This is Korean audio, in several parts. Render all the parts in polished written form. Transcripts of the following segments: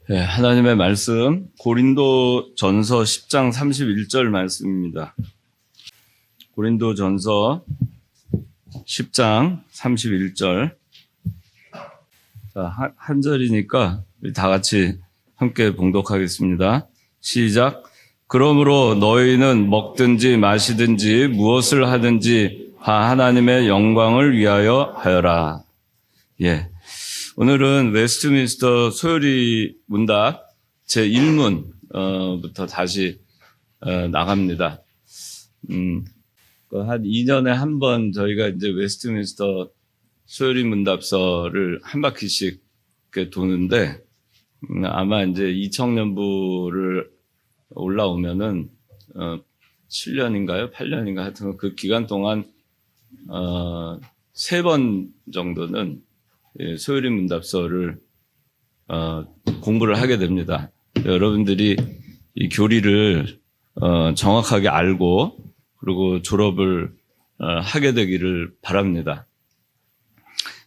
네, 하나님의 말씀 고린도전서 10장 31절 말씀입니다. 고린도전서 10장 31절. 자, 한 절이니까 우리 다 같이 함께 봉독하겠습니다. 시작. 그러므로 너희는 먹든지 마시든지 무엇을 하든지 다 하나님의 영광을 위하여 하여라. 예. 오늘은 웨스트민스터 소요리 문답 제1문부터 다시 나갑니다. 한 2년에 한 번 저희가 이제 웨스트민스터 소요리 문답서를 한 바퀴씩 도는데 아마 이제 이청년부를 올라오면은 7년인가요? 8년인가 하여튼 그 기간 동안 3번 정도는 소요리 문답서를 공부를 하게 됩니다. 여러분들이 이 교리를 정확하게 알고 그리고 졸업을 하게 되기를 바랍니다.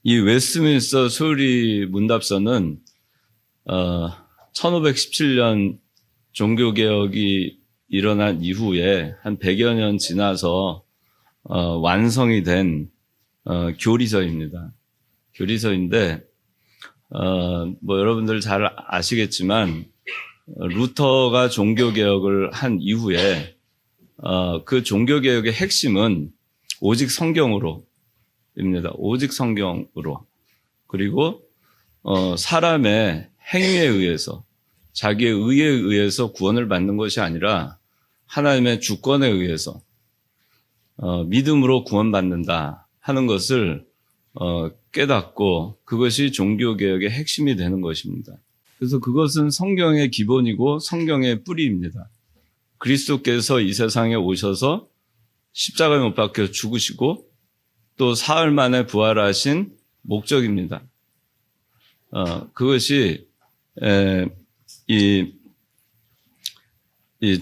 이 웨스트민스터 소요리 문답서는 1517년 종교개혁이 일어난 이후에 한 100여 년 지나서 완성이 된 교리서입니다. 교리서인데 뭐 여러분들 잘 아시겠지만 루터가 종교개혁을 한 이후에 그 종교개혁의 핵심은 오직 성경으로입니다. 오직 성경으로. 그리고 사람의 행위에 의해서 자기의 의에 의해서 구원을 받는 것이 아니라 하나님의 주권에 의해서 믿음으로 구원받는다 하는 것을 깨닫고 그것이 종교개혁의 핵심이 되는 것입니다. 그래서 그것은 성경의 기본이고 성경의 뿌리입니다. 그리스도께서 이 세상에 오셔서 십자가에 못 박혀 죽으시고 또 사흘 만에 부활하신 목적입니다. 그것이 이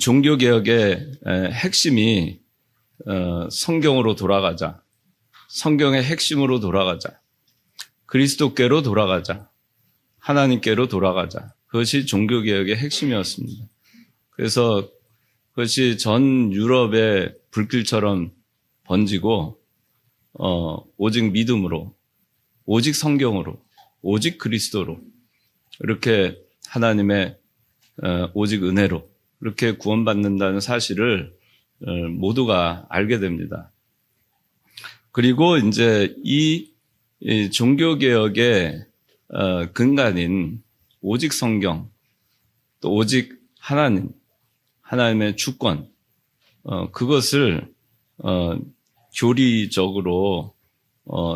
종교개혁의 핵심이 성경으로 돌아가자. 성경의 핵심으로 돌아가자. 그리스도께로 돌아가자. 하나님께로 돌아가자. 그것이 종교개혁의 핵심이었습니다. 그래서 그것이 전 유럽의 불길처럼 번지고 오직 믿음으로, 오직 성경으로, 오직 그리스도로 이렇게 하나님의 오직 은혜로 이렇게 구원받는다는 사실을 모두가 알게 됩니다. 그리고 이제 이 종교개혁의 근간인 오직 성경, 또 오직 하나님, 하나님의 주권, 그것을 교리적으로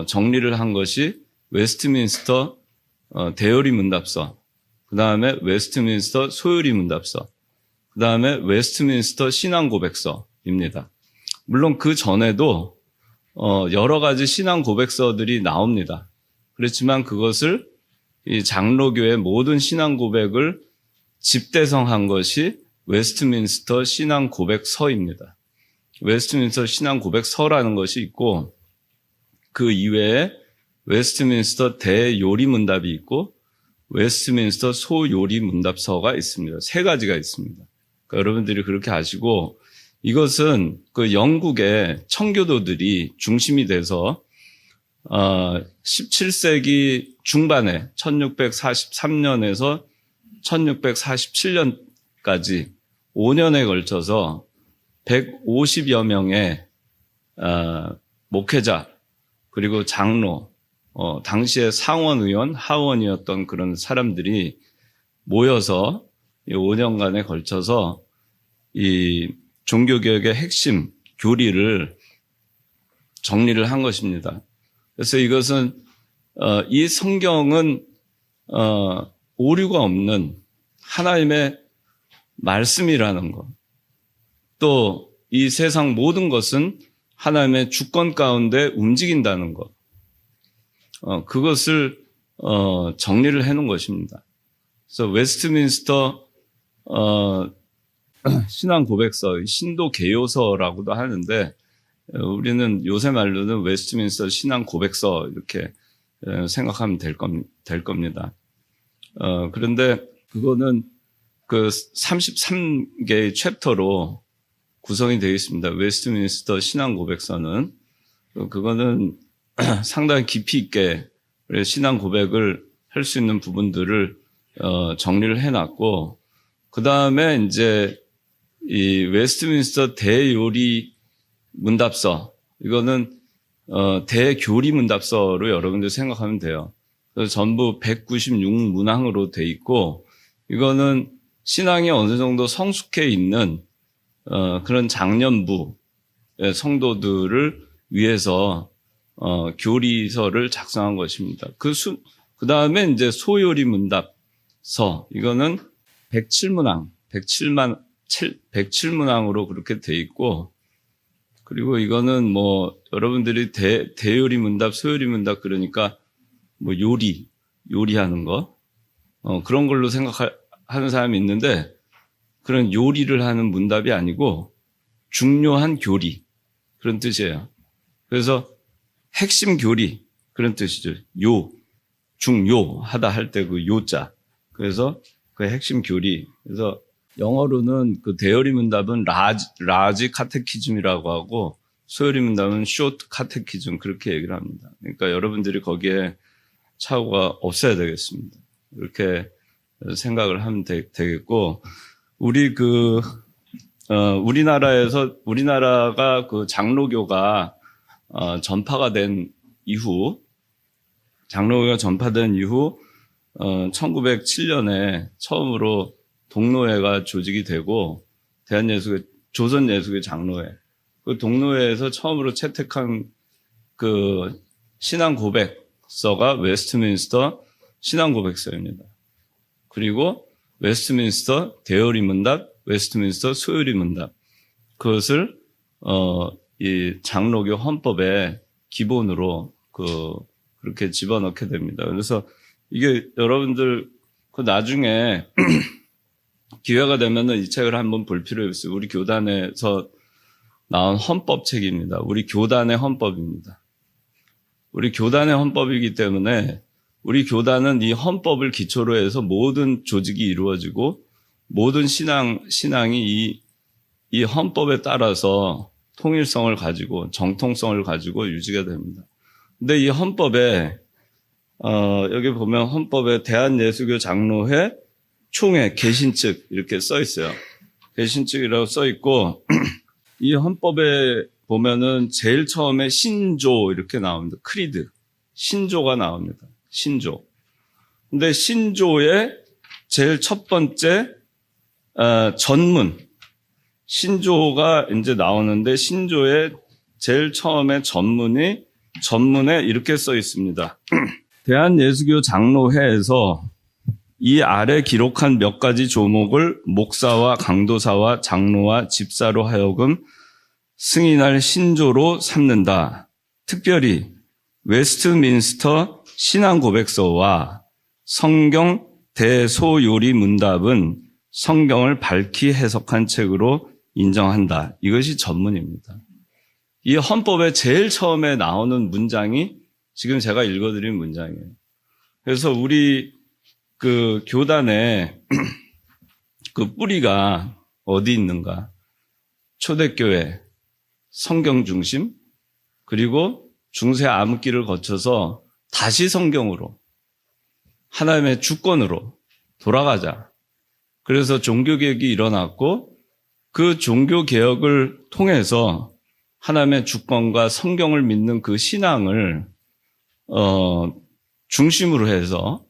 정리를 한 것이 웨스트민스터 대요리 문답서, 그 다음에 웨스트민스터 소요리 문답서, 그 다음에 웨스트민스터 신앙 고백서입니다. 물론 그 전에도 여러 가지 신앙 고백서들이 나옵니다. 그렇지만 그것을 이 장로교의 모든 신앙 고백을 집대성한 것이 웨스트민스터 신앙 고백서입니다. 웨스트민스터 신앙 고백서라는 것이 있고 그 이외에 웨스트민스터 대요리 문답이 있고 웨스트민스터 소요리 문답서가 있습니다. 3가지가 있습니다. 그러니까 여러분들이 그렇게 아시고 이것은 그 영국의 청교도들이 중심이 돼서 17세기 중반에 1643년에서 1647년까지 5년에 걸쳐서 150여 명의 목회자 그리고 장로, 당시의 상원의원, 하원이었던 그런 사람들이 모여서 이 5년간에 걸쳐서 이 종교개혁의 핵심 교리를 정리를 한 것입니다. 그래서 이것은 이 성경은 오류가 없는 하나님의 말씀이라는 것, 또 이 세상 모든 것은 하나님의 주권 가운데 움직인다는 것, 그것을 정리를 해놓은 것입니다. 그래서 웨스트민스터 신앙 고백서, 신도 개요서라고도 하는데 우리는 요새 말로는 웨스트민스터 신앙 고백서 이렇게 생각하면 될 겁니다. 그런데 그거는 그 33개의 챕터로 구성이 되어 있습니다. 웨스트민스터 신앙 고백서는. 그거는 상당히 깊이 있게 신앙 고백을 할 수 있는 부분들을 정리를 해놨고, 그 다음에 이제 이 웨스트민스터 대요리 문답서, 이거는 대교리 문답서로 여러분들 생각하면 돼요. 그래서 전부 196문항으로 돼 있고, 이거는 신앙이 어느 정도 성숙해 있는 그런 장년부 성도들을 위해서 교리서를 작성한 것입니다. 그 다음에 이제 소요리 문답서, 이거는 107문항으로 그렇게 돼 있고, 그리고 이거는 뭐 여러분들이 대요리 문답, 소요리 문답 그러니까 뭐 요리하는 거 그런 걸로 생각하는 사람이 있는데, 그런 요리를 하는 문답이 아니고 중요한 교리 그런 뜻이에요. 그래서 핵심 교리 그런 뜻이죠. 중요하다 할 때 그 요자. 그래서 그 핵심 교리. 그래서 영어로는 그 대요리 문답은 라지 카테키즘이라고 하고, 소요리 문답은 쇼트 카테키즘 그렇게 얘기를 합니다. 그러니까 여러분들이 거기에 착오가 없어야 되겠습니다. 이렇게 생각을 하면 되겠고, 우리나라가 그 장로교가 전파가 된 이후 1907년에 처음으로 동로회가 조직이 되고, 조선예수교 장로회, 그 동로회에서 처음으로 채택한 그 신앙 고백서가 웨스트민스터 신앙 고백서입니다. 그리고 웨스트민스터 대요리 문답, 웨스트민스터 소요리 문답, 그것을 이 장로교 헌법의 기본으로 그렇게 집어넣게 됩니다. 그래서 이게 여러분들 그 나중에 기회가 되면은 이 책을 한번 볼 필요 있어요. 우리 교단에서 나온 헌법책입니다. 우리 교단의 헌법입니다. 우리 교단의 헌법이기 때문에 우리 교단은 이 헌법을 기초로 해서 모든 조직이 이루어지고 모든 신앙이 이 헌법에 따라서 통일성을 가지고 정통성을 가지고 유지가 됩니다. 근데 이 헌법에 여기 보면 헌법에 대한예수교 장로회 총회 개신측 이렇게 써 있어요. 개신측이라고 써 있고, 이 헌법에 보면은 제일 처음에 신조 이렇게 나옵니다. 크리드. 신조가 나옵니다. 신조. 근데 신조의 제일 첫 번째 전문. 신조가 이제 나오는데, 신조의 제일 처음에 전문에 이렇게 써 있습니다. 대한예수교 장로회에서 이 아래 기록한 몇 가지 조목을 목사와 강도사와 장로와 집사로 하여금 승인할 신조로 삼는다. 특별히 웨스트민스터 신앙고백서와 성경 대소요리 문답은 성경을 밝히 해석한 책으로 인정한다. 이것이 전문입니다. 이 헌법에 제일 처음에 나오는 문장이 지금 제가 읽어드린 문장이에요. 그래서 우리 그 교단의 그 뿌리가 어디 있는가? 초대교회, 성경 중심, 그리고 중세 암흑기를 거쳐서 다시 성경으로, 하나님의 주권으로 돌아가자. 그래서 종교개혁이 일어났고, 그 종교개혁을 통해서 하나님의 주권과 성경을 믿는 그 신앙을 중심으로 해서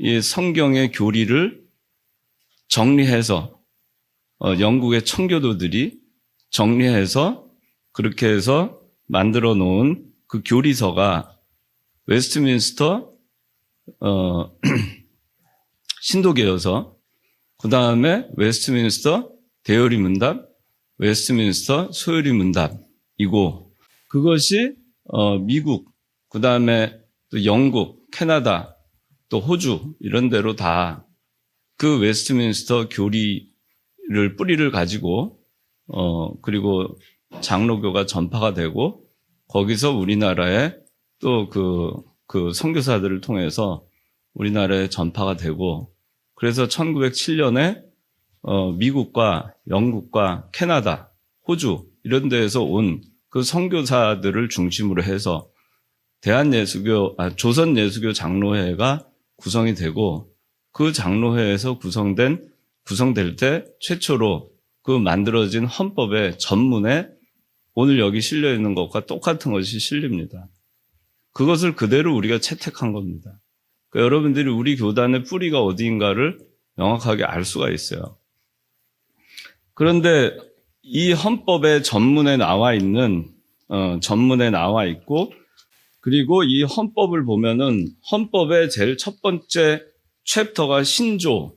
이 성경의 교리를 정리해서 영국의 청교도들이 정리해서 그렇게 해서 만들어 놓은 그 교리서가 웨스트민스터 신도계여서, 그 다음에 웨스트민스터 대요리 문답, 웨스트민스터 소요리 문답이고, 그것이 미국, 그 다음에 또 영국, 캐나다, 또 호주 이런 데로 다 그 웨스트민스터 교리를 뿌리를 가지고 그리고 장로교가 전파가 되고, 거기서 우리나라에 또 그 선교사들을 통해서 우리나라에 전파가 되고, 그래서 1907년에 미국과 영국과 캐나다, 호주 이런 데에서 온 그 선교사들을 중심으로 해서 조선예수교 장로회가 구성이 되고 그 장로회에서 구성될 때 최초로 그 만들어진 헌법의 전문에 오늘 여기 실려 있는 것과 똑같은 것이 실립니다. 그것을 그대로 우리가 채택한 겁니다. 그러니까 여러분들이 우리 교단의 뿌리가 어디인가를 명확하게 알 수가 있어요. 그런데 이 헌법의 전문에 나와 있고, 그리고 이 헌법을 보면은 헌법의 제일 첫 번째 챕터가 신조,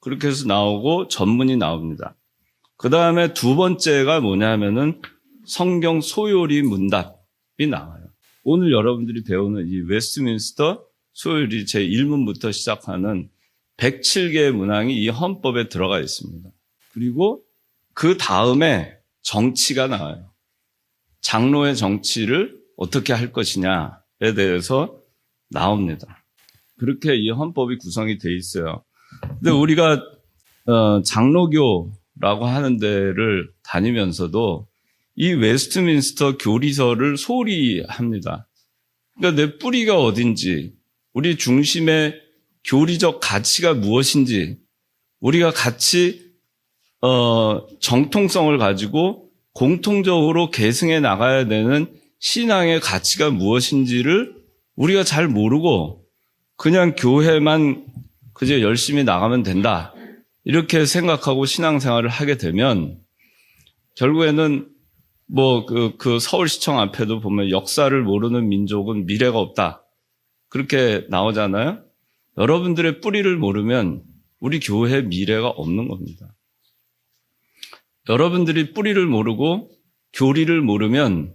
그렇게 해서 나오고 전문이 나옵니다. 그 다음에 두 번째가 뭐냐면은 성경 소요리 문답이 나와요. 오늘 여러분들이 배우는 이 웨스트민스터 소요리 제1문부터 시작하는 107개의 문항이 이 헌법에 들어가 있습니다. 그리고 그 다음에 정치가 나와요. 장로의 정치를 어떻게 할 것이냐에 대해서 나옵니다. 그렇게 이 헌법이 구성이 돼 있어요. 근데 우리가 장로교라고 하는 데를 다니면서도 이 웨스트민스터 교리서를 소홀히 합니다. 그러니까 내 뿌리가 어딘지, 우리 중심의 교리적 가치가 무엇인지, 우리가 같이 정통성을 가지고 공통적으로 계승해 나가야 되는 신앙의 가치가 무엇인지를 우리가 잘 모르고 그냥 교회만 그저 열심히 나가면 된다, 이렇게 생각하고 신앙생활을 하게 되면 결국에는 그 서울시청 앞에도 보면 역사를 모르는 민족은 미래가 없다, 그렇게 나오잖아요. 여러분들의 뿌리를 모르면 우리 교회의 미래가 없는 겁니다. 여러분들이 뿌리를 모르고 교리를 모르면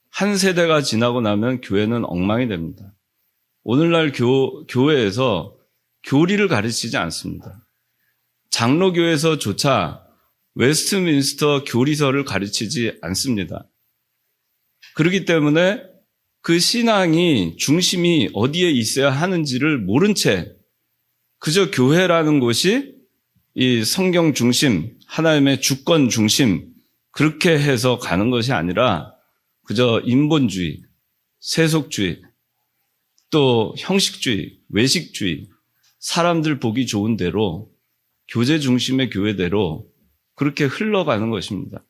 한 세대가 지나고 나면 교회는 엉망이 됩니다. 오늘날 교회에서 교리를 가르치지 않습니다. 장로교에서조차 웨스트민스터 교리서를 가르치지 않습니다. 그렇기 때문에 그 신앙이 중심이 어디에 있어야 하는지를 모른 채 그저 교회라는 곳이 이 성경 중심, 하나님의 주권 중심, 그렇게 해서 가는 것이 아니라 그저 인본주의, 세속주의, 또 형식주의, 외식주의, 사람들 보기 좋은 대로 교제 중심의 교회대로 그렇게 흘러가는 것입니다.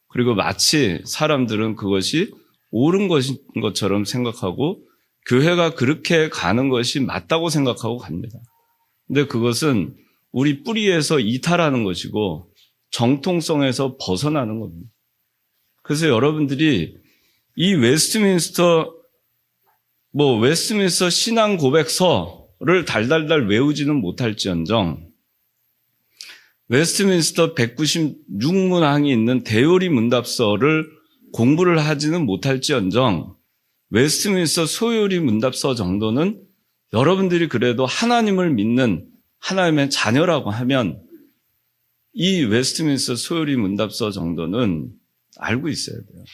그리고 마치 사람들은 그것이 옳은 것인 것처럼 생각하고 교회가 그렇게 가는 것이 맞다고 생각하고 갑니다. 근데 그것은 우리 뿌리에서 이탈하는 것이고 정통성에서 벗어나는 겁니다. 그래서 여러분들이 이 웨스트민스터 신앙 고백서를 달달달 외우지는 못할지언정 웨스트민스터 196문항이 있는 대요리 문답서를 공부를 하지는 못할지언정 웨스트민스터 소요리 문답서 정도는 여러분들이 그래도 하나님을 믿는 하나님의 자녀라고 하면 이 웨스트민스터 소요리 문답서 정도는 알고 있어야 돼요.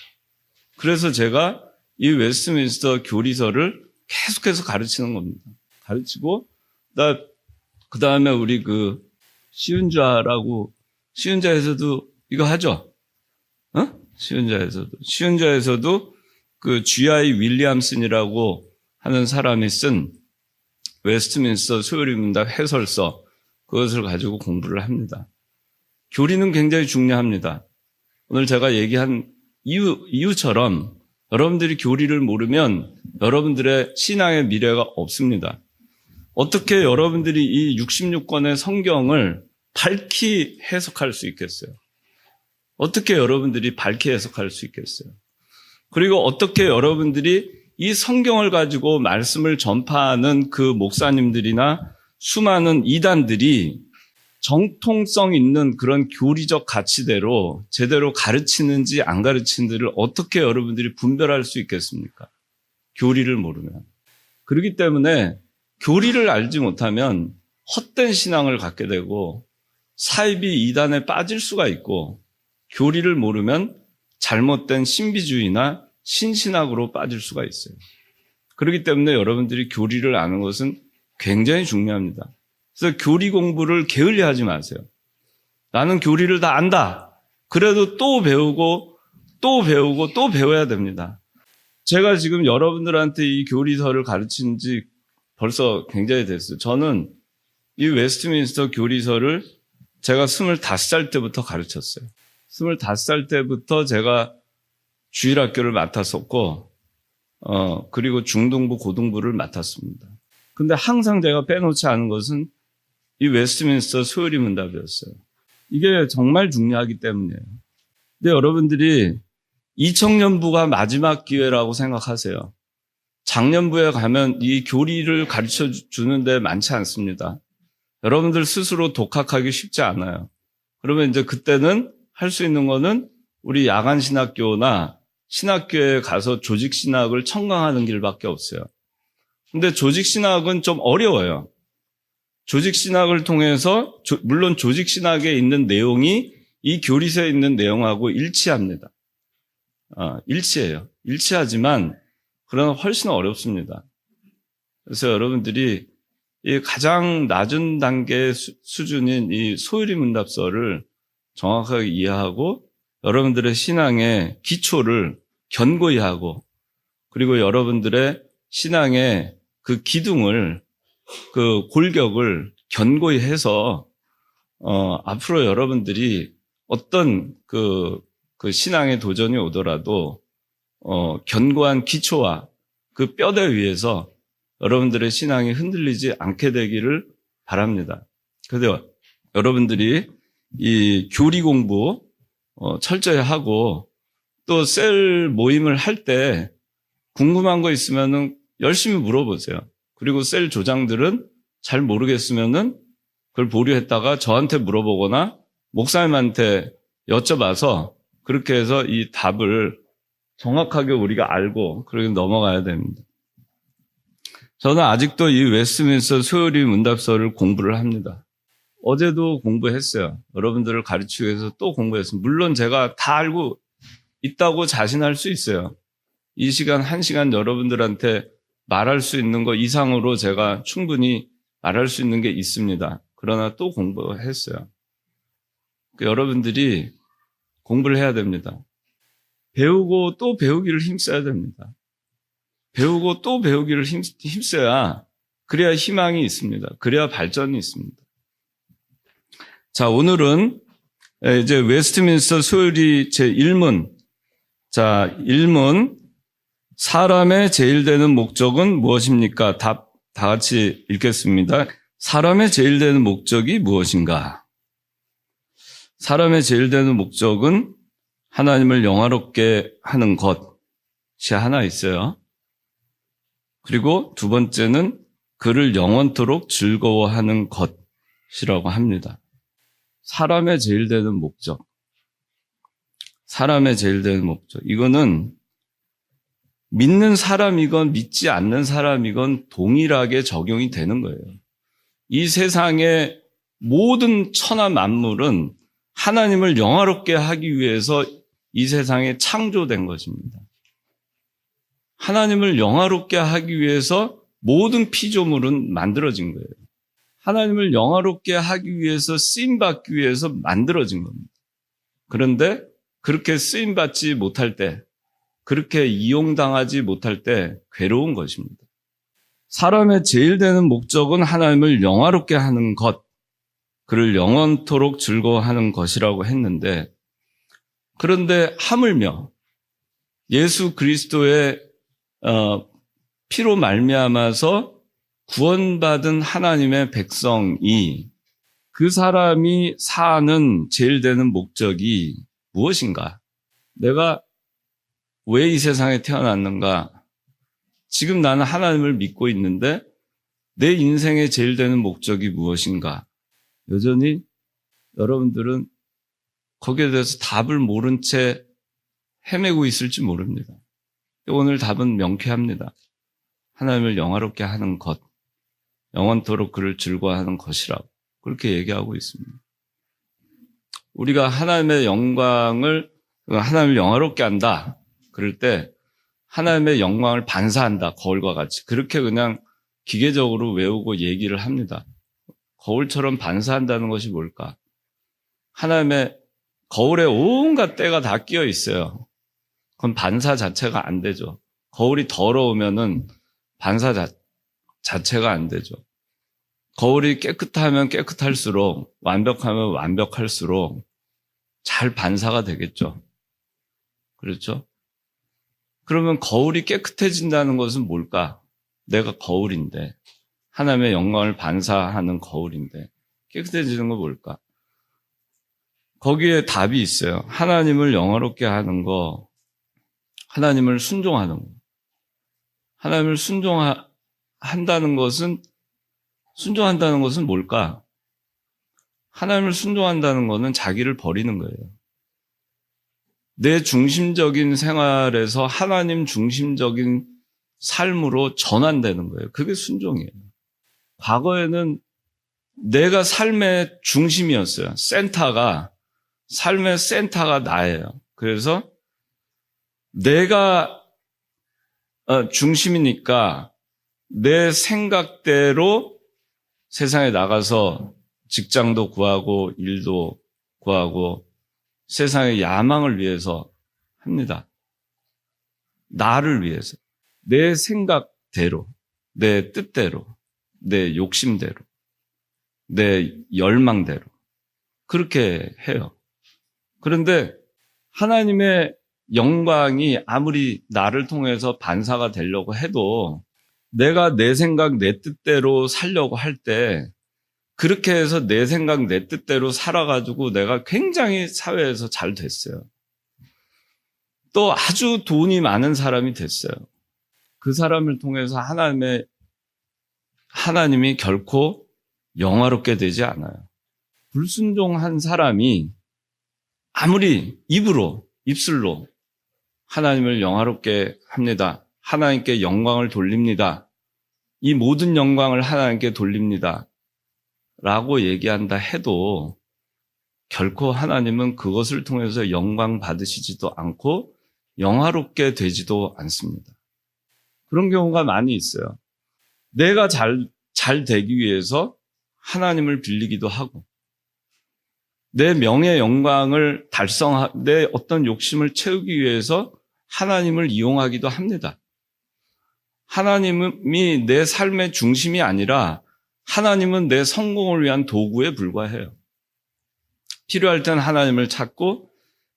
그래서 제가 이 웨스트민스터 교리서를 계속해서 가르치는 겁니다. 가르치고 그 다음에 우리 시운자에서도 이거 하죠? 시운자에서도 그 G.I. 윌리엄슨이라고 하는 사람이 쓴 웨스트민스터 소요리 문답 해설서, 그것을 가지고 공부를 합니다. 교리는 굉장히 중요합니다. 오늘 제가 얘기한 이유처럼 여러분들이 교리를 모르면 여러분들의 신앙의 미래가 없습니다. 어떻게 여러분들이 이 66권의 성경을 밝히 해석할 수 있겠어요? 어떻게 여러분들이 밝히 해석할 수 있겠어요? 그리고 어떻게 여러분들이 이 성경을 가지고 말씀을 전파하는 그 목사님들이나 수많은 이단들이 정통성 있는 그런 교리적 가치대로 제대로 가르치는지 안 가르치는지를 어떻게 여러분들이 분별할 수 있겠습니까? 교리를 모르면. 그렇기 때문에 교리를 알지 못하면 헛된 신앙을 갖게 되고 사이비 이단에 빠질 수가 있고, 교리를 모르면 잘못된 신비주의나 신신학으로 빠질 수가 있어요. 그렇기 때문에 여러분들이 교리를 아는 것은 굉장히 중요합니다. 그래서 교리 공부를 게을리하지 마세요. 나는 교리를 다 안다. 그래도 또 배우고 또 배우고 또 배워야 됩니다. 제가 지금 여러분들한테 이 교리서를 가르친 지 벌써 굉장히 됐어요. 저는 이 웨스트민스터 교리서를 제가 25살 때부터 가르쳤어요. 25살 때부터 제가 주일학교를 맡았었고, 그리고 중등부, 고등부를 맡았습니다. 근데 항상 제가 빼놓지 않은 것은 이 웨스트민스터 소요리 문답이었어요. 이게 정말 중요하기 때문이에요. 근데 여러분들이 2000년부가 마지막 기회라고 생각하세요. 작년부에 가면 이 교리를 가르쳐 주는데 많지 않습니다. 여러분들 스스로 독학하기 쉽지 않아요. 그러면 이제 그때는 할 수 있는 거는 우리 야간 신학교나 신학교에 가서 조직 신학을 청강하는 길밖에 없어요. 근데 조직 신학은 좀 어려워요. 조직 신학을 통해서 물론 조직 신학에 있는 내용이 이 교리서에 있는 내용하고 일치합니다. 일치해요. 일치하지만 그러나 훨씬 어렵습니다. 그래서 여러분들이 이 가장 낮은 단계 수준인 이 소요리 문답서를 정확하게 이해하고 여러분들의 신앙의 기초를 견고히 하고 그리고 여러분들의 신앙의 그 기둥을 그 골격을 견고히 해서 앞으로 여러분들이 어떤 그 신앙의 도전이 오더라도 견고한 기초와 그 뼈대 위에서 여러분들의 신앙이 흔들리지 않게 되기를 바랍니다. 그래서 여러분들이 이 교리 공부 철저히 하고 또 셀 모임을 할 때 궁금한 거 있으면은 열심히 물어보세요. 그리고 셀 조장들은 잘 모르겠으면은 그걸 보류했다가 저한테 물어보거나 목사님한테 여쭤봐서 그렇게 해서 이 답을 정확하게 우리가 알고 그렇게 넘어가야 됩니다. 저는 아직도 이 웨스트민스터 소요리 문답서를 공부를 합니다. 어제도 공부했어요. 여러분들을 가르치기 위해서 또 공부했습니다. 물론 제가 다 알고 있다고 자신할 수 있어요. 이 시간, 1시간 여러분들한테 말할 수 있는 것 이상으로 제가 충분히 말할 수 있는 게 있습니다. 그러나 또 공부했어요. 여러분들이 공부를 해야 됩니다. 배우고 또 배우기를 힘써야 됩니다. 배우고 또 배우기를 힘써야 그래야 희망이 있습니다. 그래야 발전이 있습니다. 자, 오늘은 이제 웨스트민스터 소요리 제1문. 자, 1문. 사람의 제일 되는 목적은 무엇입니까? 답 다 같이 읽겠습니다. 사람의 제일 되는 목적이 무엇인가? 사람의 제일 되는 목적은 하나님을 영화롭게 하는 것이 하나 있어요. 그리고 두 번째는 그를 영원토록 즐거워하는 것이라고 합니다. 사람의 제일 되는 목적. 사람의 제일 되는 목적. 이거는 믿는 사람이건 믿지 않는 사람이건 동일하게 적용이 되는 거예요. 이 세상의 모든 천하 만물은 하나님을 영화롭게 하기 위해서 이 세상에 창조된 것입니다. 하나님을 영화롭게 하기 위해서 모든 피조물은 만들어진 거예요. 하나님을 영화롭게 하기 위해서 쓰임받기 위해서 만들어진 겁니다. 그런데 그렇게 쓰임받지 못할 때, 그렇게 이용당하지 못할 때 괴로운 것입니다. 사람의 제일 되는 목적은 하나님을 영화롭게 하는 것, 그를 영원토록 즐거워하는 것이라고 했는데, 그런데 하물며 예수 그리스도의 피로 말미암아서 구원받은 하나님의 백성이 그 사람이 사는 제일 되는 목적이 무엇인가? 내가 왜 이 세상에 태어났는가? 지금 나는 하나님을 믿고 있는데 내 인생의 제일 되는 목적이 무엇인가? 여전히 여러분들은 거기에 대해서 답을 모른 채 헤매고 있을지 모릅니다. 오늘 답은 명쾌합니다. 하나님을 영화롭게 하는 것, 영원토록 그를 즐거워하는 것이라고 그렇게 얘기하고 있습니다. 우리가 하나님의 영광을, 하나님을 영화롭게 한다. 그럴 때 하나님의 영광을 반사한다. 거울과 같이. 그렇게 그냥 기계적으로 외우고 얘기를 합니다. 거울처럼 반사한다는 것이 뭘까? 하나님의 거울에 온갖 때가 다 끼어 있어요. 그건 반사 자체가 안 되죠. 거울이 더러우면은 반사 자체가 안 되죠. 거울이 깨끗하면 깨끗할수록, 완벽하면 완벽할수록 잘 반사가 되겠죠. 그렇죠? 그러면 거울이 깨끗해진다는 것은 뭘까? 내가 거울인데, 하나님의 영광을 반사하는 거울인데 깨끗해지는 건 뭘까? 거기에 답이 있어요. 하나님을 영화롭게 하는 거, 하나님을 순종하는 거. 하나님을 순종한다는 것은 뭘까? 하나님을 순종한다는 것은 자기를 버리는 거예요. 내 중심적인 생활에서 하나님 중심적인 삶으로 전환되는 거예요. 그게 순종이에요. 과거에는 내가 삶의 중심이었어요. 삶의 센터가 나예요. 그래서 내가 중심이니까 내 생각대로 세상에 나가서 직장도 구하고 일도 구하고 세상의 야망을 위해서 합니다. 나를 위해서. 내 생각대로, 내 뜻대로, 내 욕심대로, 내 열망대로 그렇게 해요. 그런데 하나님의 영광이 아무리 나를 통해서 반사가 되려고 해도 내가 내 생각, 내 뜻대로 살려고 할 때 그렇게 해서 내 생각, 내 뜻대로 살아가지고 내가 굉장히 사회에서 잘 됐어요. 또 아주 돈이 많은 사람이 됐어요. 그 사람을 통해서 하나님이 결코 영화롭게 되지 않아요. 불순종한 사람이 아무리 입술로 하나님을 영화롭게 합니다. 하나님께 영광을 돌립니다. 이 모든 영광을 하나님께 돌립니다. 라고 얘기한다 해도 결코 하나님은 그것을 통해서 영광 받으시지도 않고 영화롭게 되지도 않습니다. 그런 경우가 많이 있어요. 내가 잘 되기 위해서 하나님을 빌리기도 하고 내 명예 영광을 내 어떤 욕심을 채우기 위해서 하나님을 이용하기도 합니다. 하나님이 내 삶의 중심이 아니라 하나님은 내 성공을 위한 도구에 불과해요. 필요할 땐 하나님을 찾고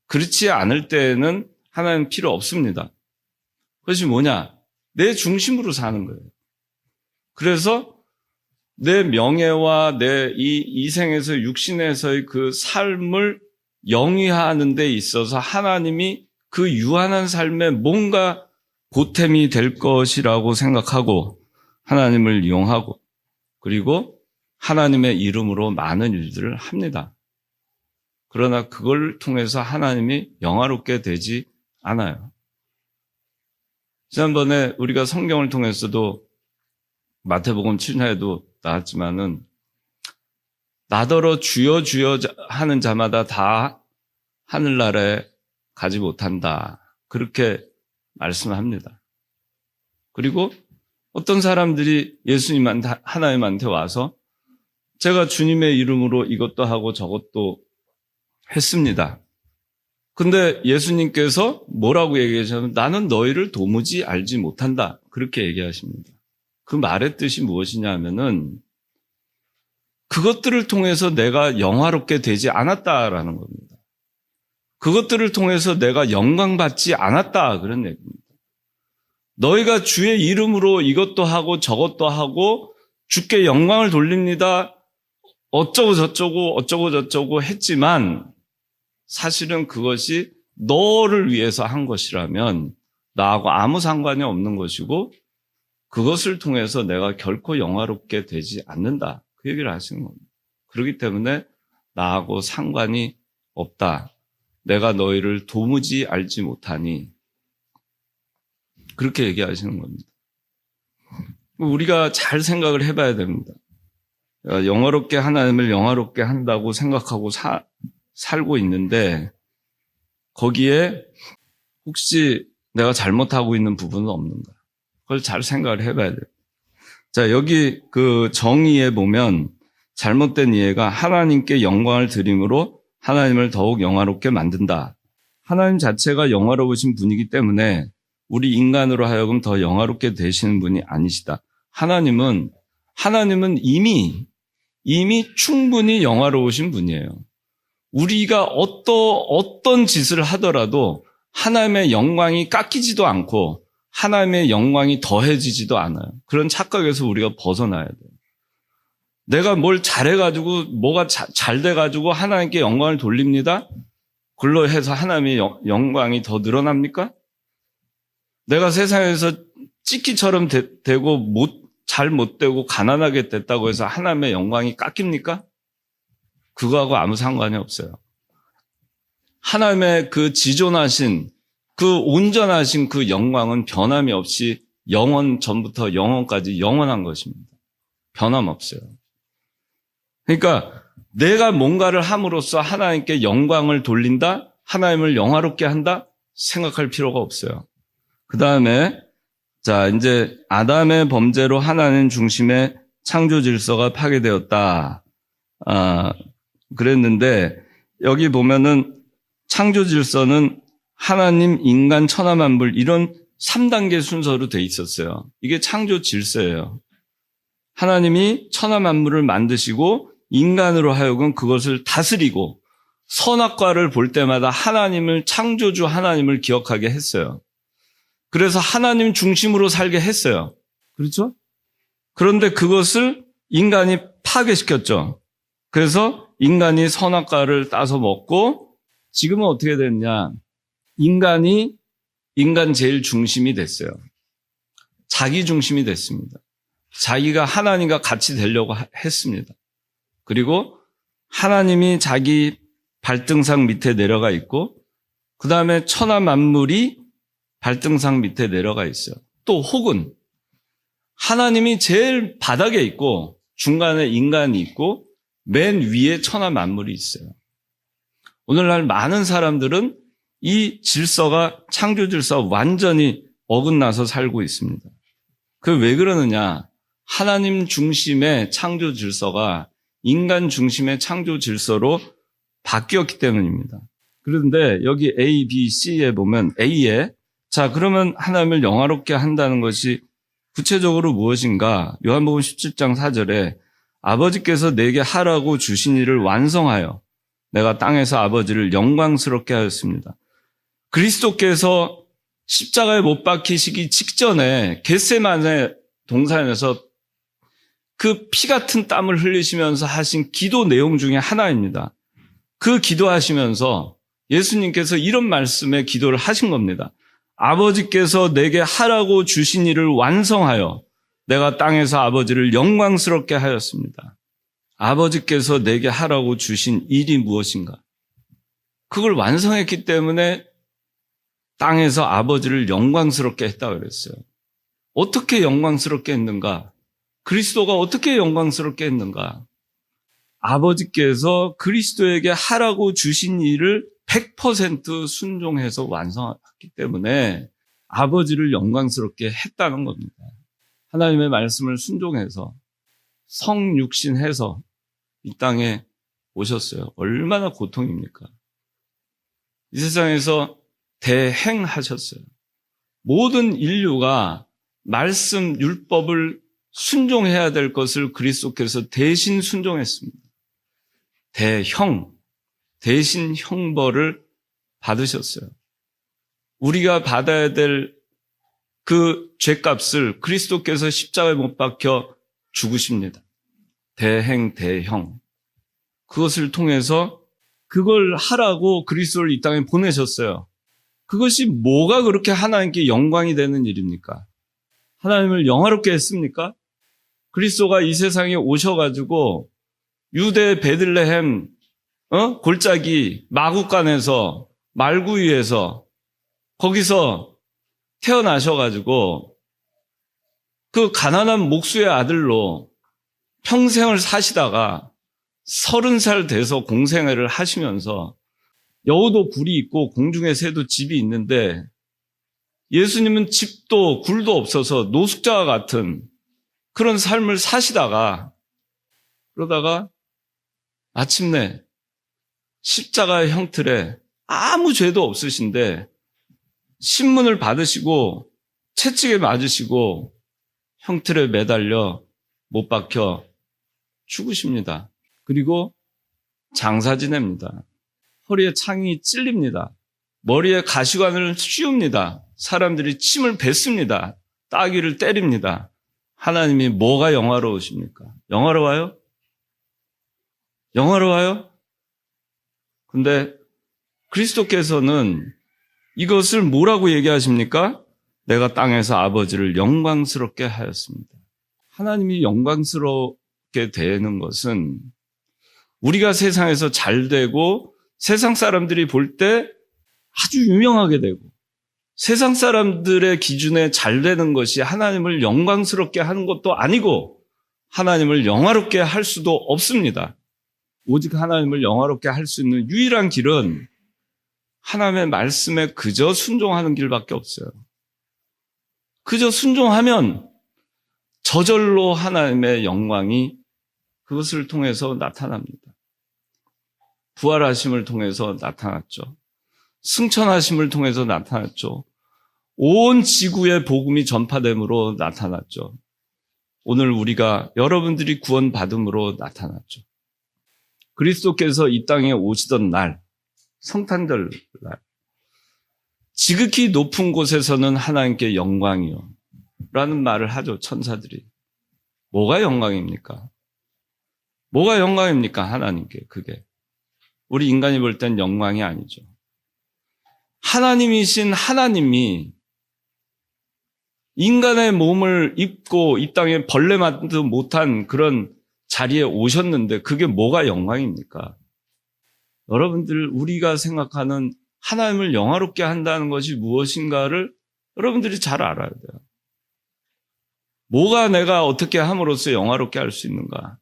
그렇지 않을 때에는 하나님 필요 없습니다. 그것이 뭐냐? 내 중심으로 사는 거예요. 그래서 내 명예와 내 이 생에서 육신에서의 그 삶을 영위하는 데 있어서 하나님이 그 유한한 삶에 뭔가 보탬이 될 것이라고 생각하고 하나님을 이용하고 그리고 하나님의 이름으로 많은 일들을 합니다. 그러나 그걸 통해서 하나님이 영화롭게 되지 않아요. 지난번에 우리가 성경을 통해서도 마태복음 7장에도 나왔지만은 나더러 주여 주여 하는 자마다 다 하늘나라에 가지 못한다. 그렇게 말씀합니다. 그리고 어떤 사람들이 하나님한테 와서 제가 주님의 이름으로 이것도 하고 저것도 했습니다. 근데 예수님께서 뭐라고 얘기하셨냐면 나는 너희를 도무지 알지 못한다. 그렇게 얘기하십니다. 그 말의 뜻이 무엇이냐 하면은 그것들을 통해서 내가 영화롭게 되지 않았다라는 겁니다. 그것들을 통해서 내가 영광받지 않았다. 그런 얘기입니다. 너희가 주의 이름으로 이것도 하고 저것도 하고 주께 영광을 돌립니다. 어쩌고 저쩌고 했지만 사실은 그것이 너를 위해서 한 것이라면 나하고 아무 상관이 없는 것이고 그것을 통해서 내가 결코 영화롭게 되지 않는다. 그 얘기를 하시는 겁니다. 그렇기 때문에 나하고 상관이 없다. 내가 너희를 도무지 알지 못하니 그렇게 얘기하시는 겁니다. 우리가 잘 생각을 해봐야 됩니다. 하나님을 영화롭게 한다고 생각하고 살고 있는데 거기에 혹시 내가 잘못하고 있는 부분은 없는가? 그걸 잘 생각을 해봐야 돼요. 자, 여기 그 정의에 보면 잘못된 이해가 하나님께 영광을 드림으로 하나님을 더욱 영화롭게 만든다. 하나님 자체가 영화로우신 분이기 때문에 우리 인간으로 하여금 더 영화롭게 되시는 분이 아니시다. 하나님은 이미 충분히 영화로우신 분이에요. 우리가 어떤 짓을 하더라도 하나님의 영광이 깎이지도 않고 하나님의 영광이 더해지지도 않아요. 그런 착각에서 우리가 벗어나야 돼요. 내가 뭘 잘해가지고 뭐가 잘 돼가지고 하나님께 영광을 돌립니다. 그걸로 해서 하나님의 영광이 더 늘어납니까? 내가 세상에서 찌끼처럼 되고 잘 못 되고 가난하게 됐다고 해서 하나님의 영광이 깎입니까? 그거하고 아무 상관이 없어요. 하나님의 그 지존하신 그 온전하신 그 영광은 변함이 없이 영원 전부터 영원까지 영원한 것입니다. 변함없어요. 그러니까 내가 뭔가를 함으로써 하나님께 영광을 돌린다? 하나님을 영화롭게 한다? 생각할 필요가 없어요. 그 다음에 자 이제 아담의 범죄로 하나님 중심의 창조 질서가 파괴되었다. 그랬는데 여기 보면은 창조 질서는 하나님, 인간, 천하 만물 이런 3단계 순서로 돼 있었어요. 이게 창조 질서예요. 하나님이 천하 만물을 만드시고 인간으로 하여금 그것을 다스리고 선악과를 볼 때마다 하나님을 창조주 하나님을 기억하게 했어요. 그래서 하나님 중심으로 살게 했어요. 그렇죠? 그런데 그것을 인간이 파괴시켰죠. 그래서 인간이 선악과를 따서 먹고 지금은 어떻게 됐냐? 인간 제일 중심이 됐어요. 자기 중심이 됐습니다. 자기가 하나님과 같이 되려고 했습니다. 그리고 하나님이 자기 발등상 밑에 내려가 있고 그 다음에 천하 만물이 발등상 밑에 내려가 있어요. 또 혹은 하나님이 제일 바닥에 있고 중간에 인간이 있고 맨 위에 천하 만물이 있어요. 오늘날 많은 사람들은 이 질서가 창조 질서가 완전히 어긋나서 살고 있습니다. 그 왜 그러느냐? 하나님 중심의 창조 질서가 인간 중심의 창조 질서로 바뀌었기 때문입니다. 그런데 여기 A, B, C에 보면 A에 자 그러면 하나님을 영화롭게 한다는 것이 구체적으로 무엇인가? 요한복음 17장 4절에 아버지께서 내게 하라고 주신 일을 완성하여 내가 땅에서 아버지를 영광스럽게 하였습니다. 그리스도께서 십자가에 못 박히시기 직전에 겟세마네 동산에서 그 피 같은 땀을 흘리시면서 하신 기도 내용 중에 하나입니다. 그 기도하시면서 예수님께서 이런 말씀의 기도를 하신 겁니다. 아버지께서 내게 하라고 주신 일을 완성하여 내가 땅에서 아버지를 영광스럽게 하였습니다. 아버지께서 내게 하라고 주신 일이 무엇인가? 그걸 완성했기 때문에 땅에서 아버지를 영광스럽게 했다고 그랬어요. 어떻게 영광스럽게 했는가? 그리스도가 어떻게 영광스럽게 했는가? 아버지께서 그리스도에게 하라고 주신 일을 100% 순종해서 완성했기 때문에 아버지를 영광스럽게 했다는 겁니다. 하나님의 말씀을 순종해서 성육신해서 이 땅에 오셨어요. 얼마나 고통입니까? 이 세상에서 대행하셨어요. 모든 인류가 말씀, 율법을 순종해야 될 것을 그리스도께서 대신 순종했습니다. 대신 형벌을 받으셨어요. 우리가 받아야 될 그 죄값을 그리스도께서 십자가에 못 박혀 죽으십니다. 대형. 그것을 통해서 그걸 하라고 그리스도를 이 땅에 보내셨어요. 그것이 뭐가 그렇게 하나님께 영광이 되는 일입니까? 하나님을 영화롭게 했습니까? 그리스도가 이 세상에 오셔가지고 유대 베들레헴 골짜기 마구간에서 말구유에서 거기서 태어나셔가지고 그 가난한 목수의 아들로 평생을 사시다가 30살 돼서 공생애를 하시면서 여우도 굴이 있고 공중의 새도 집이 있는데 예수님은 집도 굴도 없어서 노숙자와 같은 그런 삶을 사시다가 그러다가 마침내 십자가의 형틀에 아무 죄도 없으신데 신문을 받으시고 채찍에 맞으시고 형틀에 매달려 못 박혀 죽으십니다. 그리고 장사 지냅니다. 허리에 창이 찔립니다. 머리에 가시관을 씌웁니다. 사람들이 침을 뱉습니다. 따귀를 때립니다. 하나님이 뭐가 영화로우십니까? 영화로워요? 영화로워요? 근데 그리스도께서는 이것을 뭐라고 얘기하십니까? 내가 땅에서 아버지를 영광스럽게 하였습니다. 하나님이 영광스럽게 되는 것은 우리가 세상에서 잘 되고 세상 사람들이 볼 때 아주 유명하게 되고 세상 사람들의 기준에 잘 되는 것이 하나님을 영광스럽게 하는 것도 아니고 하나님을 영화롭게 할 수도 없습니다. 오직 하나님을 영화롭게 할 수 있는 유일한 길은 하나님의 말씀에 그저 순종하는 길밖에 없어요. 그저 순종하면 저절로 하나님의 영광이 그것을 통해서 나타납니다. 부활하심을 통해서 나타났죠. 승천하심을 통해서 나타났죠. 온 지구의 복음이 전파됨으로 나타났죠. 오늘 우리가 여러분들이 구원받음으로 나타났죠. 그리스도께서 이 땅에 오시던 날, 성탄절 날, 지극히 높은 곳에서는 하나님께 영광이요 라는 말을 하죠. 천사들이. 뭐가 영광입니까? 뭐가 영광입니까? 하나님께 그게. 우리 인간이 볼 땐 영광이 아니죠. 하나님이신 하나님이 인간의 몸을 입고 이 땅에 벌레만도 못한 그런 자리에 오셨는데 그게 뭐가 영광입니까? 여러분들 우리가 생각하는 하나님을 영화롭게 한다는 것이 무엇인가를 여러분들이 잘 알아야 돼요. 뭐가 내가 어떻게 함으로써 영화롭게 할 수 있는가?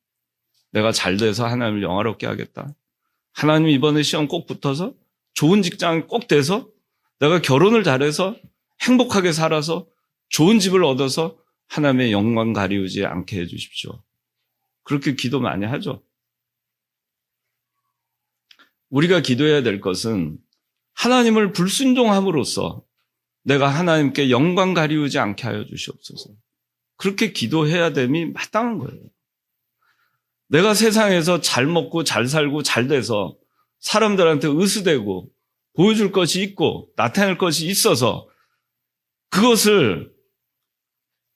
내가 잘 돼서 하나님을 영화롭게 하겠다. 하나님 이번에 시험 꼭 붙어서 좋은 직장이 꼭 돼서 내가 결혼을 잘해서 행복하게 살아서 좋은 집을 얻어서 하나님의 영광 가리우지 않게 해주십시오. 그렇게 기도 많이 하죠. 우리가 기도해야 될 것은 하나님을 불순종함으로써 내가 하나님께 영광 가리우지 않게 하여 주시옵소서. 그렇게 기도해야 됨이 마땅한 거예요. 내가 세상에서 잘 먹고 잘 살고 잘 돼서 사람들한테 의수되고 보여줄 것이 있고 나타낼 것이 있어서 그것을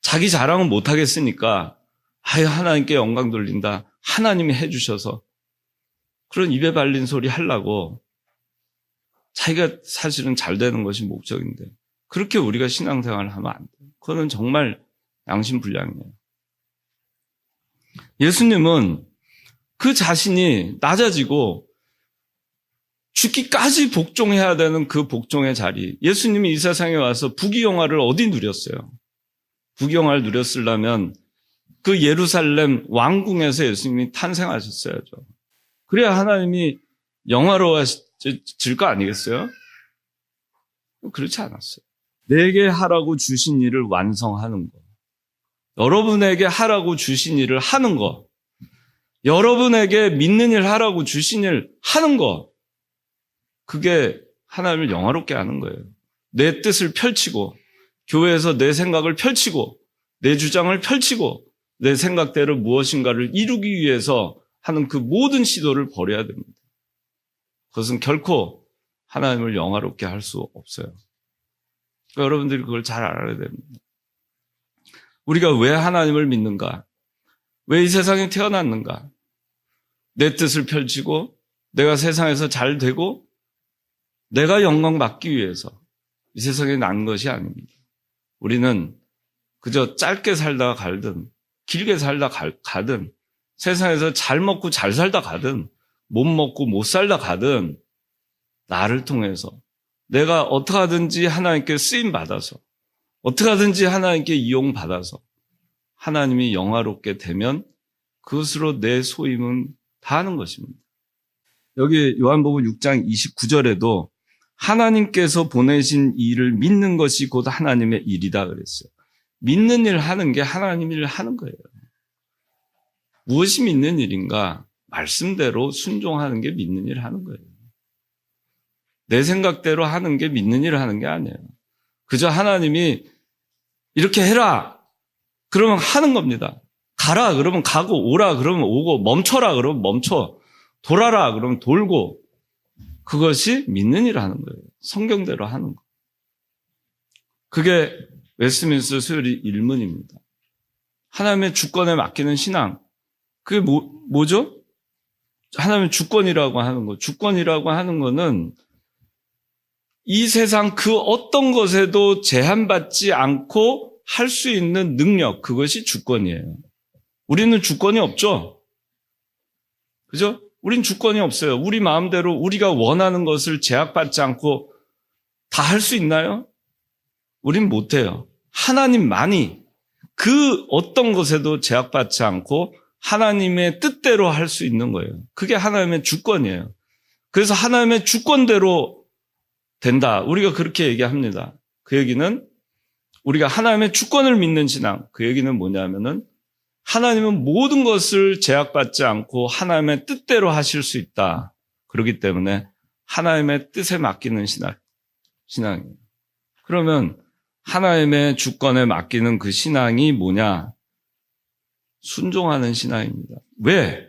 자기 자랑은 못하겠으니까 하나님께 영광 돌린다. 하나님이 해주셔서 그런 입에 발린 소리 하려고 자기가 사실은 잘 되는 것이 목적인데 그렇게 우리가 신앙생활을 하면 안 돼요. 그거는 정말 양심불량이에요. 예수님은 그 자신이 낮아지고 죽기까지 복종해야 되는 그 복종의 자리, 예수님이 이 세상에 와서 부귀영화를 어디 누렸어요? 부귀영화를 누렸으려면 그 예루살렘 왕궁에서 예수님이 탄생하셨어야죠. 그래야 하나님이 영화로워질 거 아니겠어요? 그렇지 않았어요. 내게 하라고 주신 일을 완성하는 거, 여러분에게 하라고 주신 일을 하는 거, 여러분에게 믿는 일 하라고 주신 일 하는 거, 그게 하나님을 영화롭게 하는 거예요. 내 뜻을 펼치고 교회에서 내 생각을 펼치고 내 주장을 펼치고 내 생각대로 무엇인가를 이루기 위해서 하는 그 모든 시도를 버려야 됩니다. 그것은 결코 하나님을 영화롭게 할 수 없어요. 그러니까 여러분들이 그걸 잘 알아야 됩니다. 우리가 왜 하나님을 믿는가? 왜 이 세상에 태어났는가? 내 뜻을 펼치고 내가 세상에서 잘 되고 내가 영광 받기 위해서 이 세상에 난 것이 아닙니다. 우리는 그저 짧게 살다가 가든 길게 살다 가든 세상에서 잘 먹고 잘 살다 가든 못 먹고 못 살다 가든 나를 통해서 내가 어떻게 하든지 하나님께 쓰임받아서 어떻게 하든지 하나님께 이용받아서 하나님이 영화롭게 되면 그것으로 내 소임은 다하는 것입니다. 여기 요한복음 6장 29절에도 하나님께서 보내신 일을 믿는 것이 곧 하나님의 일이다 그랬어요. 믿는 일 하는 게 하나님 일을 하는 거예요. 무엇이 믿는 일인가? 말씀대로 순종하는 게 믿는 일 하는 거예요. 내 생각대로 하는 게 믿는 일을 하는 게 아니에요. 그저 하나님이 이렇게 해라! 그러면 하는 겁니다. 가라! 그러면 가고, 오라! 그러면 오고, 멈춰라! 그러면 멈춰. 돌아라! 그러면 돌고. 그것이 믿는 일을 하는 거예요. 성경대로 하는 거. 그게 웨스트민스터 수요일 일문입니다. 하나님의 주권에 맡기는 신앙. 그게 뭐죠? 하나님의 주권이라고 하는 거. 주권이라고 하는 거는 이 세상 그 어떤 것에도 제한받지 않고 할 수 있는 능력, 그것이 주권이에요. 우리는 주권이 없죠? 그죠? 우린 주권이 없어요. 우리 마음대로 우리가 원하는 것을 제약받지 않고 다 할 수 있나요? 우린 못해요. 하나님만이 그 어떤 것에도 제약받지 않고 하나님의 뜻대로 할 수 있는 거예요. 그게 하나님의 주권이에요. 그래서 하나님의 주권대로 된다. 우리가 그렇게 얘기합니다. 그 얘기는 우리가 하나님의 주권을 믿는 신앙. 그 얘기는 뭐냐면은 하나님은 모든 것을 제약받지 않고 하나님의 뜻대로 하실 수 있다. 그렇기 때문에 하나님의 뜻에 맡기는 신앙이에요. 그러면 하나님의 주권에 맡기는 그 신앙이 뭐냐? 순종하는 신앙입니다. 왜?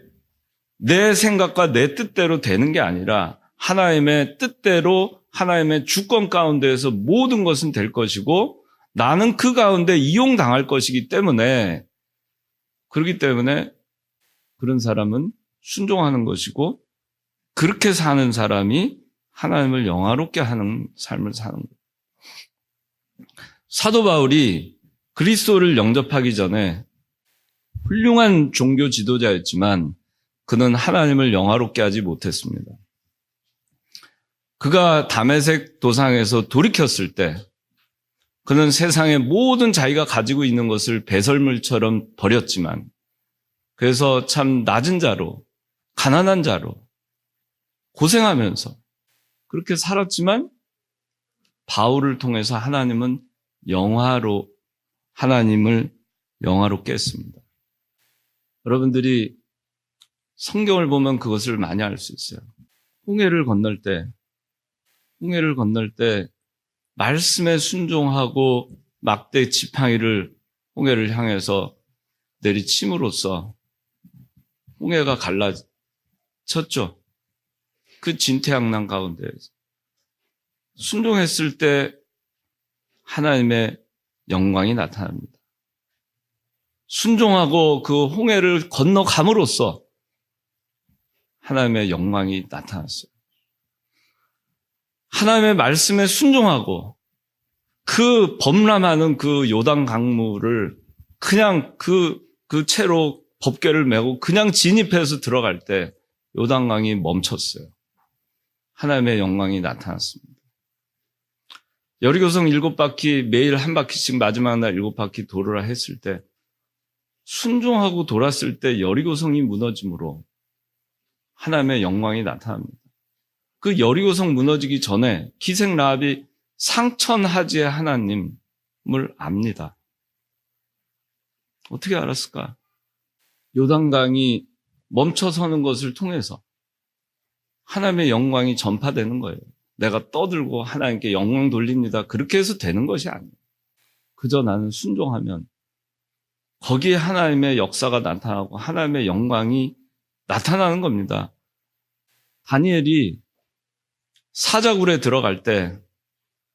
내 생각과 내 뜻대로 되는 게 아니라 하나님의 뜻대로 하나님의 주권 가운데에서 모든 것은 될 것이고 나는 그 가운데 이용당할 것이기 때문에 그렇기 때문에 그런 사람은 순종하는 것이고 그렇게 사는 사람이 하나님을 영화롭게 하는 삶을 사는 거예요. 사도 바울이 그리스도를 영접하기 전에 훌륭한 종교 지도자였지만 그는 하나님을 영화롭게 하지 못했습니다. 그가 다메섹 도상에서 돌이켰을 때 그는 세상의 모든 자기가 가지고 있는 것을 배설물처럼 버렸지만 그래서 참 낮은 자로 가난한 자로 고생하면서 그렇게 살았지만 바울을 통해서 하나님을 영화롭게 했습니다. 여러분들이 성경을 보면 그것을 많이 알 수 있어요. 홍해를 건널 때 말씀에 순종하고 막대 지팡이를 홍해를 향해서 내리침으로써 홍해가 갈라졌죠. 그 진퇴양난 가운데에서 순종했을 때 하나님의 영광이 나타납니다. 순종하고 그 홍해를 건너감으로써 하나님의 영광이 나타났어요. 하나님의 말씀에 순종하고 그 범람하는 그 요단 강물을 그냥 그 채로 법궤를 메고 그냥 진입해서 들어갈 때 요단강이 멈췄어요. 하나님의 영광이 나타났습니다. 여리고성 7바퀴 매일 한 바퀴씩 마지막 날 7바퀴 돌으라 했을 때 순종하고 돌았을 때 여리고성이 무너짐으로 하나님의 영광이 나타납니다. 그 여리고성 무너지기 전에 기생 라합이 상천하지의 하나님을 압니다. 어떻게 알았을까? 요단강이 멈춰서는 것을 통해서 하나님의 영광이 전파되는 거예요. 내가 떠들고 하나님께 영광 돌립니다. 그렇게 해서 되는 것이 아니에요. 그저 나는 순종하면 거기에 하나님의 역사가 나타나고 하나님의 영광이 나타나는 겁니다. 다니엘이 사자굴에 들어갈 때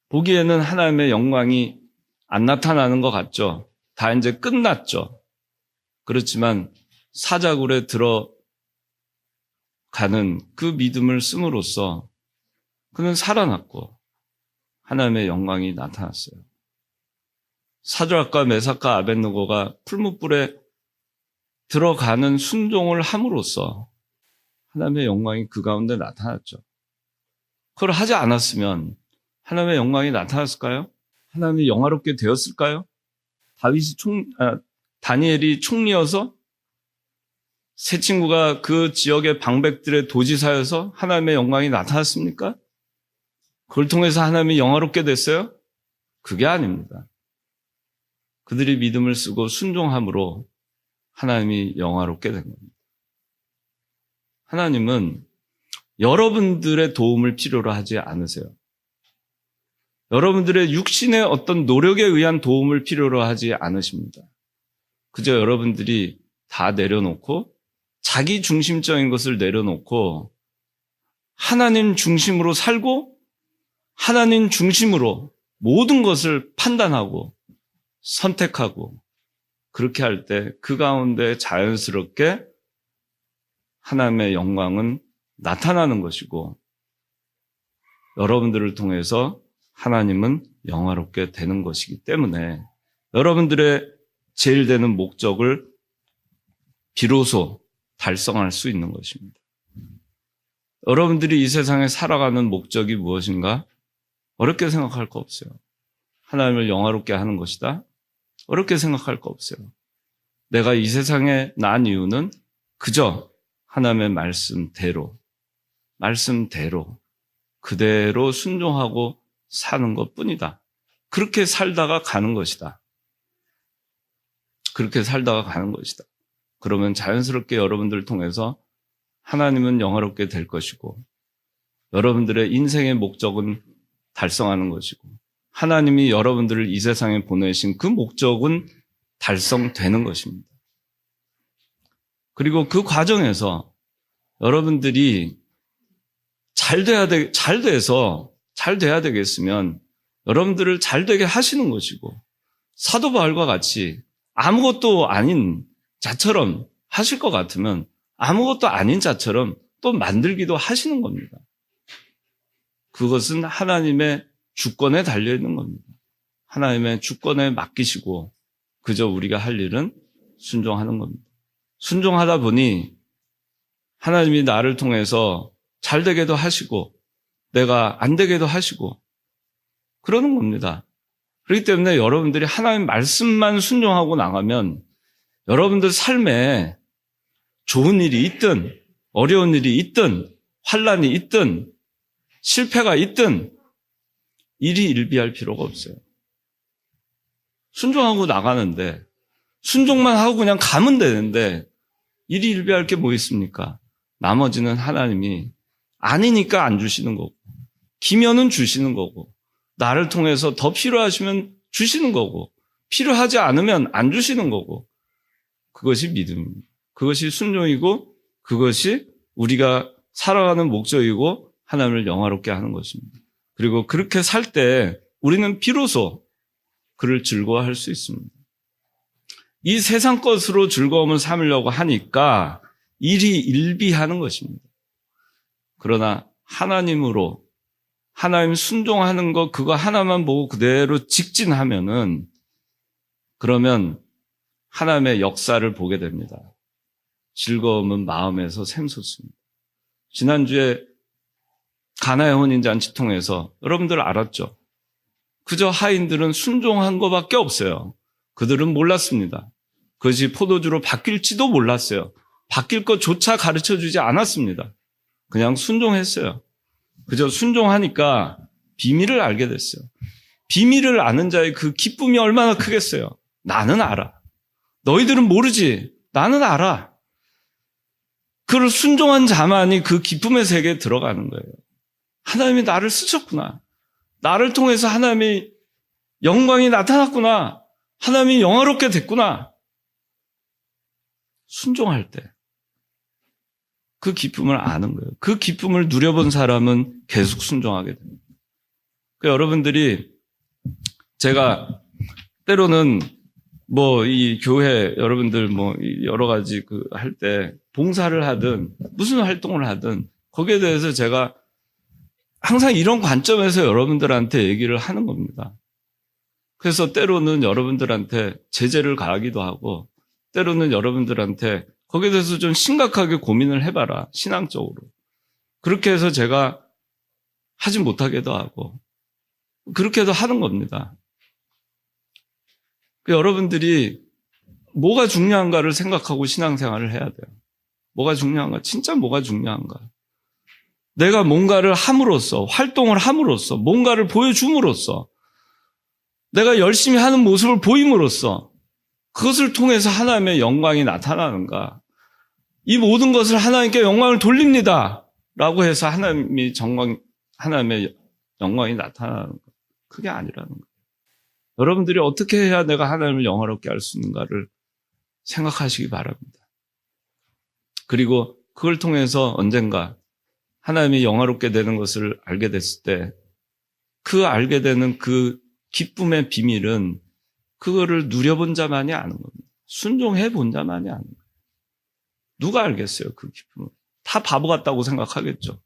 보기에는 하나님의 영광이 안 나타나는 것 같죠. 다 이제 끝났죠. 그렇지만 사자굴에 들어가는 그 믿음을 씀으로써 그는 살아났고 하나님의 영광이 나타났어요. 사드락과 메삭과 아벳느고가 풀무불에 들어가는 순종을 함으로써 하나님의 영광이 그 가운데 나타났죠. 그걸 하지 않았으면 하나님의 영광이 나타났을까요? 하나님이 영화롭게 되었을까요? 다니엘이 총리여서 세 친구가 그 지역의 방백들의 도지사여서 하나님의 영광이 나타났습니까? 그걸 통해서 하나님이 영화롭게 됐어요? 그게 아닙니다. 그들이 믿음을 쓰고 순종함으로 하나님이 영화롭게 된 겁니다. 하나님은 여러분들의 도움을 필요로 하지 않으세요. 여러분들의 육신의 어떤 노력에 의한 도움을 필요로 하지 않으십니다. 그저 여러분들이 다 내려놓고 자기 중심적인 것을 내려놓고 하나님 중심으로 살고 하나님 중심으로 모든 것을 판단하고 선택하고 그렇게 할 때 그 가운데 자연스럽게 하나님의 영광은 나타나는 것이고 여러분들을 통해서 하나님은 영화롭게 되는 것이기 때문에 여러분들의 제일 되는 목적을 비로소 달성할 수 있는 것입니다. 여러분들이 이 세상에 살아가는 목적이 무엇인가? 어렵게 생각할 거 없어요. 하나님을 영화롭게 하는 것이다? 어렵게 생각할 거 없어요. 내가 이 세상에 난 이유는 그저 하나님의 말씀대로 그대로 순종하고 사는 것뿐이다. 그렇게 살다가 가는 것이다. 그러면 자연스럽게 여러분들을 통해서 하나님은 영화롭게 될 것이고 여러분들의 인생의 목적은 달성하는 것이고 하나님이 여러분들을 이 세상에 보내신 그 목적은 달성되는 것입니다. 그리고 그 과정에서 여러분들이 잘 돼야 되겠으면 여러분들을 잘 되게 하시는 것이고 사도 바울과 같이 아무것도 아닌 자처럼 하실 것 같으면 아무것도 아닌 자처럼 또 만들기도 하시는 겁니다. 그것은 하나님의 주권에 달려있는 겁니다. 하나님의 주권에 맡기시고 그저 우리가 할 일은 순종하는 겁니다. 순종하다 보니 하나님이 나를 통해서 잘 되게도 하시고 내가 안 되게도 하시고 그러는 겁니다. 그렇기 때문에 여러분들이 하나님 말씀만 순종하고 나가면 여러분들 삶에 좋은 일이 있든 어려운 일이 있든 환난이 있든 실패가 있든 일이 일비할 필요가 없어요. 순종하고 나가는데 순종만 하고 그냥 가면 되는데 일이 일비할 게 뭐 있습니까? 나머지는 하나님이 아니니까 안 주시는 거고 기면은 주시는 거고 나를 통해서 더 필요하시면 주시는 거고 필요하지 않으면 안 주시는 거고 그것이 믿음입니다. 그것이 순종이고 그것이 우리가 살아가는 목적이고 하나님을 영화롭게 하는 것입니다. 그리고 그렇게 살 때 우리는 비로소 그를 즐거워할 수 있습니다. 이 세상 것으로 즐거움을 삼으려고 하니까 일이 일비하는 것입니다. 그러나 하나님으로 하나님 순종하는 것 그거 하나만 보고 그대로 직진하면은 그러면 하나님의 역사를 보게 됩니다. 즐거움은 마음에서 샘솟습니다. 지난주에 가나의 혼인잔치 통해서 여러분들 알았죠? 그저 하인들은 순종한 것밖에 없어요. 그들은 몰랐습니다. 그것이 포도주로 바뀔지도 몰랐어요. 바뀔 것조차 가르쳐주지 않았습니다. 그냥 순종했어요. 그저 순종하니까 비밀을 알게 됐어요. 비밀을 아는 자의 그 기쁨이 얼마나 크겠어요. 나는 알아. 너희들은 모르지. 나는 알아. 그를 순종한 자만이 그 기쁨의 세계에 들어가는 거예요. 하나님이 나를 쓰셨구나. 나를 통해서 하나님의 영광이 나타났구나. 하나님이 영화롭게 됐구나. 순종할 때 그 기쁨을 아는 거예요. 그 기쁨을 누려본 사람은 계속 순종하게 됩니다. 그러니까 여러분들이 제가 때로는 이 교회 여러분들 여러 가지 할 때 봉사를 하든 무슨 활동을 하든 거기에 대해서 제가 항상 이런 관점에서 여러분들한테 얘기를 하는 겁니다. 그래서 때로는 여러분들한테 제재를 가하기도 하고 때로는 여러분들한테 거기에 대해서 좀 심각하게 고민을 해봐라. 신앙적으로. 그렇게 해서 제가 하지 못하게도 하고 그렇게도 하는 겁니다. 여러분들이 뭐가 중요한가를 생각하고 신앙생활을 해야 돼요. 뭐가 중요한가? 진짜 뭐가 중요한가? 내가 뭔가를 함으로써, 활동을 함으로써, 뭔가를 보여줌으로써, 내가 열심히 하는 모습을 보임으로써 그것을 통해서 하나님의 영광이 나타나는가? 이 모든 것을 하나님께 영광을 돌립니다. 라고 해서 하나님의 영광이 나타나는 것. 그게 아니라는 거예요. 여러분들이 어떻게 해야 내가 하나님을 영화롭게 할 수 있는가를 생각하시기 바랍니다. 그리고 그걸 통해서 언젠가 하나님이 영화롭게 되는 것을 알게 됐을 때 그 알게 되는 그 기쁨의 비밀은 그거를 누려본 자만이 아는 겁니다. 순종해 본 자만이 아는 거예요. 누가 알겠어요, 그 기쁨을. 다 바보 같다고 생각하겠죠.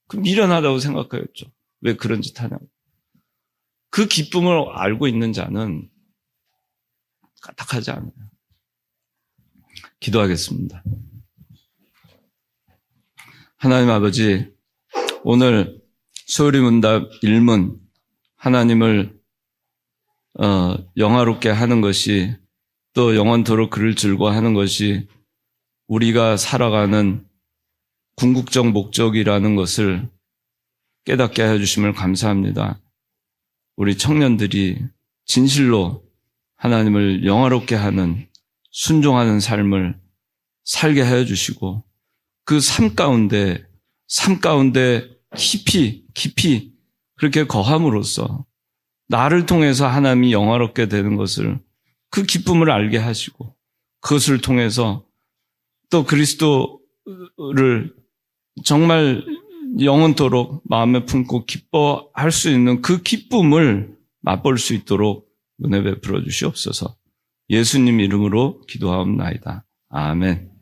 그 미련하다고 생각하겠죠. 왜 그런 짓 하냐고. 그 기쁨을 알고 있는 자는 까딱하지 않아요. 기도하겠습니다. 하나님 아버지, 오늘 소요리 문답 1문 하나님을 영화롭게 하는 것이 또 영원토록 그를 즐거워하는 것이 우리가 살아가는 궁극적 목적이라는 것을 깨닫게 해주심을 감사합니다. 우리 청년들이 진실로 하나님을 영화롭게 하는 순종하는 삶을 살게 해주시고 그 삶 가운데 깊이 그렇게 거함으로써 나를 통해서 하나님이 영화롭게 되는 것을 그 기쁨을 알게 하시고 그것을 통해서 또 그리스도를 정말 영원토록 마음에 품고 기뻐할 수 있는 그 기쁨을 맛볼 수 있도록 은혜 베풀어 주시옵소서. 예수님 이름으로 기도하옵나이다. 아멘.